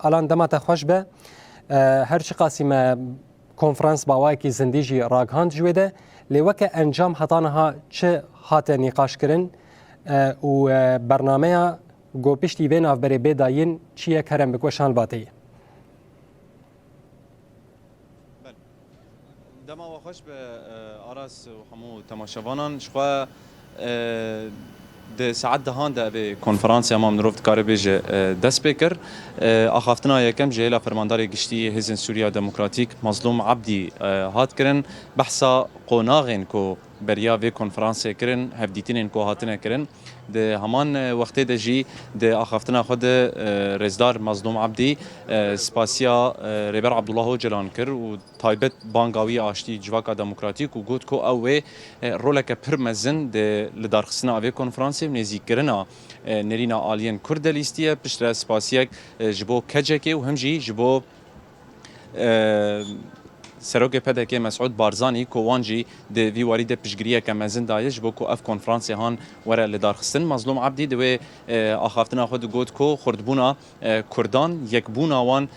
الان دمت خوش به هر چی قاسم کنفرانس باوای کی زندگی راگهاند جویده لوک انجام حتانها چه هات نقاش کرن و برنامه گوپشتی وین اف بری بداین چیه کرم بکوشان باتی دما خوش به آراس و همو تماشاوانان شخوا ده ساعت دهان ده به کنفرانس امام نروفت کار بیج دست بکر آخافتنا یکم جهلا فرماندار گشتی حزب سوریا دموکراتیک مظلوم عبدی هات کرن بحثا قناغن کو بریا و کنفرانس کرن هفدیتین کو هاتنه کرن ده همان وقت ده جی ده آخافتنا خود رزدار مظلوم عبدی سپاسیا ریبر عبدالله جلان کر و تایبت بانگاوی آشتی جواکا دموکراتیک و گوت کو اوه رولک پرمزن ده لدارخصنا اوه کنفرانس نزیک کرنا نرینا آلین کرد لیستیه پشت سپاسیک جبو کجکه و همجی جبو سروک پدک مسعود بارزانی کوانجی د ویواری د پشگریه کمزن دایش بو کو اف کنفرانس هان ور لدارخستن مظلوم عبدی دو اخافتنا خود گوت کو خردبونا کردان یکبونا وان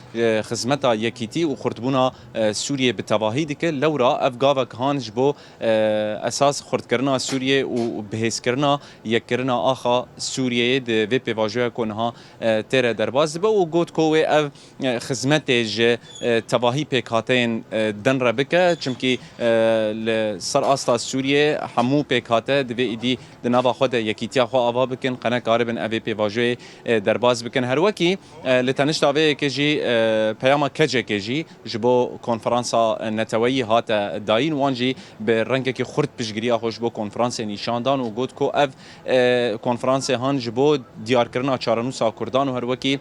خدمتا یکیتی و خردبونا سوریه بتواهی دک لورا اف گاوک هان جبو اساس خردکرنا سوریه و بهس کرنا یک کرنا آخا سوریه د وی پیواژو کنها تر درباز بو گوت کو اف خدمت ج تواهی پکاتین دن ربکه چمکی سر آستا سوریه همو پیکاته دوی ایدی دنوا خود یکیتیا خو آوا بکن قناه کاربن اوی پیواژوی درباز بکن هر وکی لتنشت اوی که جی پیاما کجه که جی جبو کنفرانسا نتوی هات داین وانجی به رنگ که خورد پشگیری خوش بو کنفرانس نشاندان و گوت کو اف کنفرانس هان جبو دیار کرنا چارنوسا کردان و هر وکی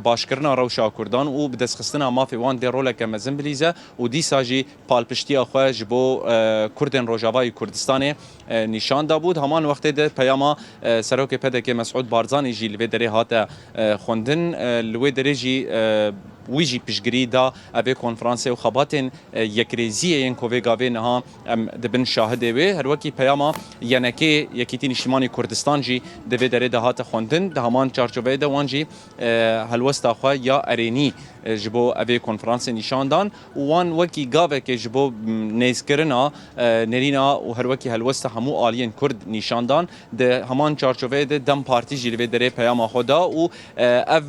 باش کرنا روشا کردان و بدس خستنا مافی وان دی رولک مزن بلیزه و دی ساجی پالپشتی آخوا جبو کردن روجاوای کردستان نشان دا بود همان وقت ده پیاما سروک پدک مسعود بارزانی جی لوی دره هات خوندن لوی دره جی ویجی پشگری دا اوه کنفرانس و خباتن یک ریزیه این کوه گاوه نها دبن شاهده وی هر وکی پیاما ینکه یکیتی نشتیمانی کردستان جی دوی دره ده هات خوندن ده همان چارچوبه ده وان جی هلوست آخوا یا ارینی جبو اوه کنفرانس نشاندان وان وکی گاوه که جبو نیز کرنا نرینا و هر وکی هلوست همو آلین کرد نشاندان ده همان چارچوبه ده دم پارتی جی لوی دره پیاما خدا و اف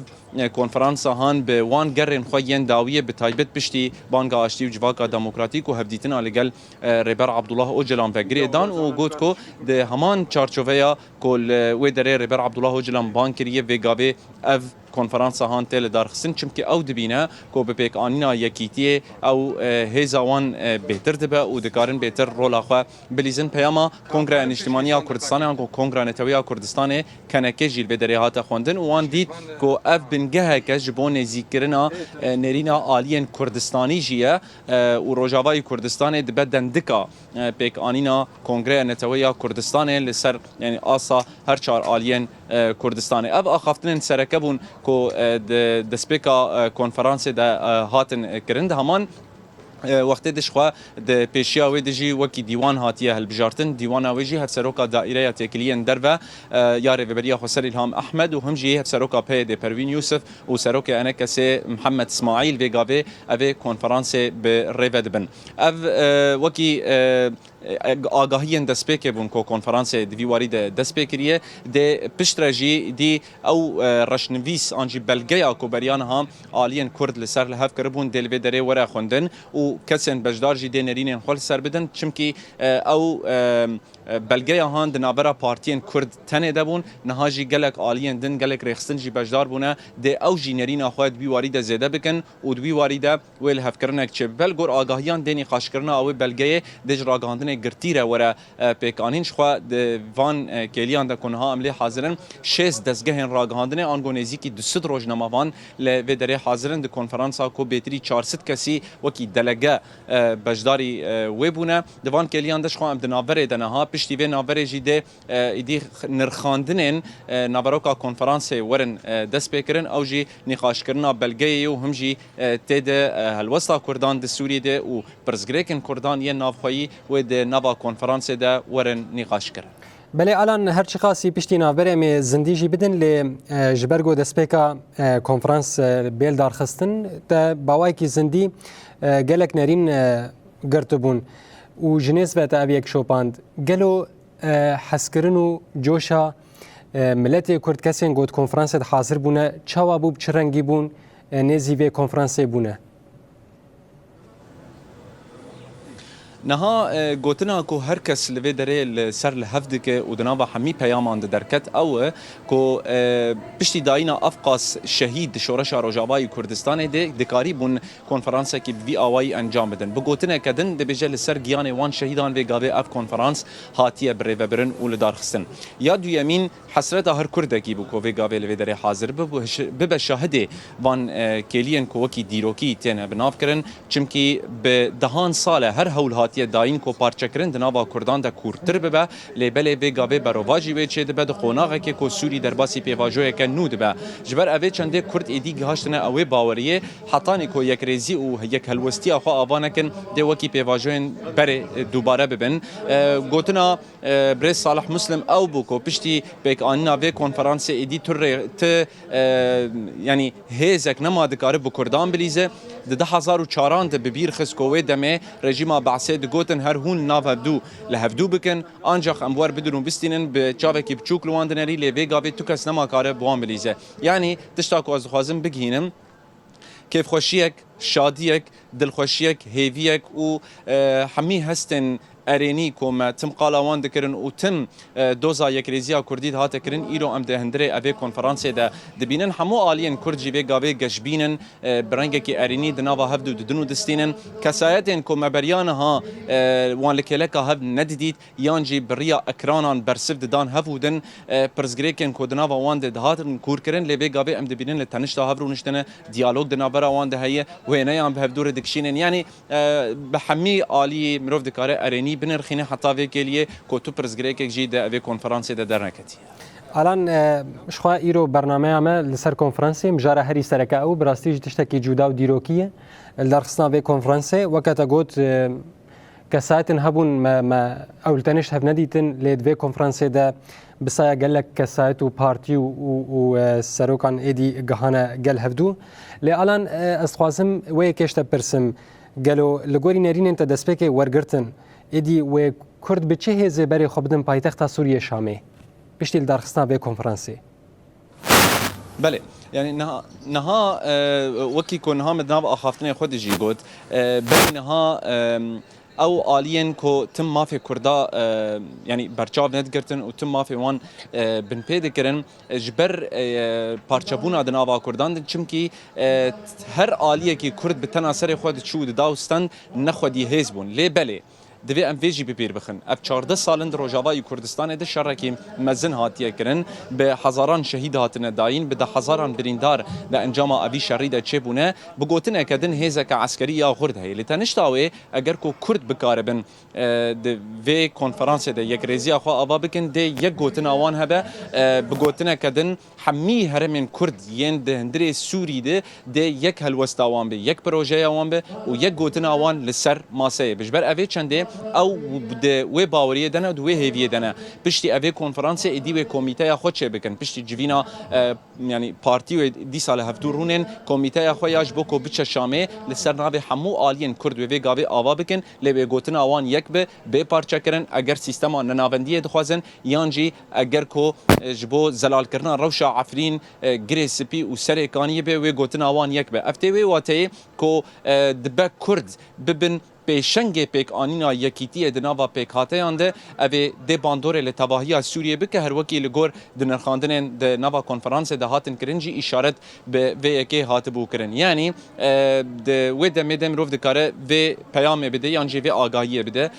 کنفرانس هان به وان گرن خوین داویه به تایبت پشتی بانگا آشتی و جواکا دموکراتیک و هفدیتنا لگل ریبر عبدالله اوجلان وگری دان و گوت کو ده همان چارچوبه کل و دره ریبر عبدالله اوجلان بانکریه وگاوه اف کنفرانس هان تل دارخسن چمکی او دبینه کو به پیک آنینا یکیتی او هزاوان بهتر دبه و دکارن بهتر رول آخوا بلیزن پیاما کنگره اجتماعی کردستان و کنگره نتوی کردستان کنکه جیل به دره هات خوندن وان دید کو اف بنگه که جبون نزیکرنا نرینا آلین کردستانی جیه و روجاوای کردستان دبه دندکا پیک آنینا کنگره نتوی کردستان لسر یعنی آسا هر چار آلین کردستان اف آخافتن سرکبون کو دسپیکا کنفرانس ده هاتن کرند همان وقت دشخوا د پیشیا و دجی وکی دیوان هاتیه هلبجارتن دیوان اوجی هر سروکا دایره تکلیان درو یار وبریا حسین الهام احمد و همجی هر سروکا په د پروین یوسف و سروکا انا کسه محمد اسماعیل وگاوه اوه کنفرانس به ریود بن اف وکی آگاهی دسپیک بون کو کنفرانس دیواری دسپیکریه د پشترجی دی او رشنویس انجی بلگیا کو بریان هم آلین کرد لسر لهف کربون دل به دره ورا خوندن و کسن بجدار جی دینرین خل سر بدن چمکی او بلگیا هان دنابرا پارتین کرد تنه دبون نهاجی گلک آلین دن گلک رخصتن جی بجدار بونه د او جینرین اخواد بیواری د زیده بکن و بیواری د ویل هف کرنک چه بل ګور آگاهیان دینی خاش کرنا او بلگی دج راگاندن گرتیره ورا پیکانین خو د وان کلیان د کنها عملی حاضرن شش دزگهن راگاندن انگونزی کی 200 روزنامه وان ل ودره حاضرن د کنفرانس کو بیتری 400 کسی وکی دلگه بجداری وبونه د وان کلیان دش خو ام د نابره دنها پشتی و نابره جیده ایدی نرخاندنن نابروکا کنفرانس ورن دست بکرن او جی نقاش کرنا بلگی و هم جی تد هلوستا کردان د سوریه ده و پرزگریکن کردان ی نافخویی و د نوا کنفرانس ده ورن نقاش کرن بله الان هر چی قاسی پشتی نابره می زندگی بدن ل جبرگو دسپیکا کنفرانس بیل دارخستن تا باوای کی زندی گلک نرین گرتبون و جنس و تا یک شوپاند گلو حسکرن و جوشا ملت کرد کسین گود کنفرانس حاضر بونه چاوا بوب چرنگی بون نزی و کنفرانس بونه نها گوتنا کو هر کس لوی دره سر لهفد که و دنابا همی پیامان درکت او کو پشتی داینا افقاس شهید شورش روجاوای کردستان ده دکاری بون کنفرانس کی وی اوای انجام بدن بو گوتنا کدن ده بجل سر گیان وان شهیدان و گاوی اف کنفرانس هاتیه بره و برن اول دارخستن یا دو یمین حسرت هر کردکی بو کو وی گاوی لوی دره حاضر به شاهد وان کلین کو کی دیروکی تنه بناف کرن چمکی به دهان سال هر هول داین کو پارچکرین دناوا کردان د کورتر به لیبل به گاوی برواجی و چه د قوناغه کې کو سوری در باسی پیواجو کې نود به جبر اوی چنده کرد ایدی گهاشتنه اوی باوریه حتانی کو یک ریزی او یک هلوستی اخو اوانکن د وکی پیواجوین بر دوباره ببن گوتنا برس صالح مسلم او بو کو پشتی بیک آننا و کنفرانس ایدی تر ت یعنی هزک نمادکار بو کردان بلیزه د 2004 د ببیر خسکوی دمه رژیم بعثه گوتن هر هون ناف هفدو لهفدو بکن آنجاخ اموار بدون بستینن به چاوکی بچوک لواندنری لی گاوی تو کس نما کاره بوان بلیزه یعنی تشتاکو از خوازم بگینم کیف خوشیک شادیک دلخوشیک هیویک و همی هستن ارینی کوم تم قالاوان دکرن و تم دوزا یک ریزیا کردید هات کرن ایرو ام ده هندره اوی کنفرانس ده دبینن همو آلین کردجی و گاوی گشبینن برنگ کی ارینی دناوا هفدو دنو دستینن کسایتن کوم بریانها وان لکلکا هف ندیدید یانجی بریا اکرانان برسف ددان هفودن پرزگریکن کو دناوا وان ده هاتن کور کرن لی گاوی ام دبینن لتنشتا هفرونشتنه دیالوگ دنابرا وان ده هي وینه ام هفدور دکشینن یعنی بحمی آلی مروف دکاره ارینی بنرخینه حتی وکیلیه کو تو پرزگریک جی ده اوی کنفرانس ده درنکتی الان شخوا ایرو برنامه ما لسر کنفرانسی مجاره هری سرکه او براستی تشتکی جودا و دیروکیه درخصنا به کنفرانسی وقت گوت کسایتن هبون ما اولتنش هف ندیتن لید به کنفرانسی ده بسایا گلک کسایت و پارتی و سروکان ایدی گهانه گل هفدو لی الان استخوازم وی کشت پرسم گلو لگوری نرین انت دسپیک ورگرتن ایدی و کرد به چه هزه بری خوابدن پایتخت سوریه شامه بشتیل درخستان به کنفرانسی بله يعني نها وكي كون ها مدناب اخافتني خود جي قد بينها او آلين كو تم ما في كردا يعني برچاو ندگرتن و تم ما في وان بن پید کرن جبر پارچابونا دناوا کردان چمکی هر آلیه کی کرد بتنا سر خود چود داوستن نخودی حزبون لی بله دوی ام ویجی بپیر بخن اب 14 سالند روجاوای کردستان ده شرکی مزن هاتیه کرن به هزاران شهید هاتن داین به ده هزاران بریندار به انجام اوی شری ده چه بونه بگوتن اکدن هیزک عسکری یا خرد هی لتنشتاوی اگر کو کرد بکاربن ده وی کنفرانس ده یک ریزی خو اوا بکن ده یک گوتن اوان هبه بگوتن اکدن حمی هرمن کرد ین ده هندری سوری ده یک هلوست اوان به یک پروژه اوان به و یک گوتن اوان لسر ماسه بجبر اوی چنده او ده و باوریه دنه و هیویه دنه پشتی اوی کنفرانس ایدی و کمیته خود چه بکن پشتی جوینا یعنی پارتی و دی سال هفتو رونن کمیته خو یاج بوکو بچ شامه لسر ناو همو آلین کرد و گاوی آوا بکن لی گوتن اوان یک به پارچه کرن اگر سیستم نناوندی دخوازن یانجی اگر کو جبو زلال کرنا روشا عفرین گریسپی و سرکانی به و گوتن اوان یک به افته و واته کو دبه کرد ببن پیشنگ پیک آنینا یکیتی دناوا پیک هاته انده اوی ده باندور لتواهی سوریه بکه هر وکی لگور دنرخاندن ده نوا کنفرانس ده هاتن کرنجی اشارت به وی اکی هات بو کرن یعنی ده و ده میدم روف دکاره و پیام بده یانجی و آگاهی بده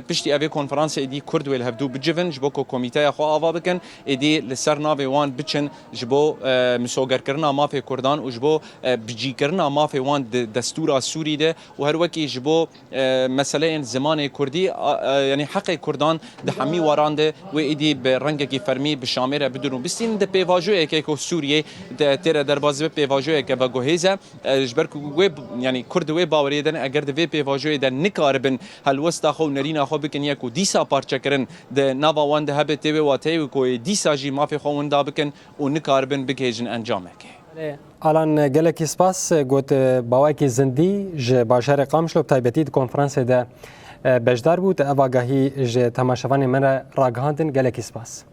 پشتی اوی کنفرانس ایدی کرد ویل هفدو بجون جبو کو کمیته خو آوا بکن ایدی لسر ناوی وان بچن جبو مسوگر کرنا مافی کردان و جبو بجی کرنا مافی وان دستور سوری ده و هر وکی جبو مسئله زمان کردی یعنی حق کردان ده همی وارانده و ایدی به رنگی فرمی به شامره بدون بستین ده پیواژوی که سوریه ده تیر دربازه پیواژوی که با گوهزه جبر کو یعنی کرد و باوری دن اگر ده پیواژوی ده نکاربن هل وستا خو نرینا خو بکن یک دیسا پارچه کرن ده نوا وان ده هبه تی و تی کو دیسا جی مافی خو وندا بکن و نکاربن بکیجن انجامه که الان گلکی سپاس گوت باوکی زندی ج باشار قامشلو تایبتی کنفرانس ده بجدار بود اواگاهی ج تماشاوان من راگهاندن گلکی سپاس